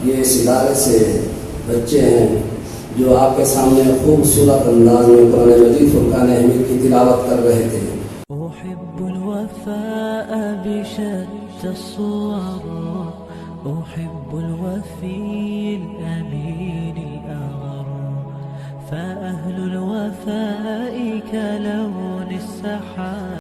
ये इस इदारे से बच्चे हैं जो आपके सामने खूबसूरत अंदाज में कुरान मजीद फुरकान हमीद की तिलावत कर रहे थे। فأهل الوفاء كلون السحاب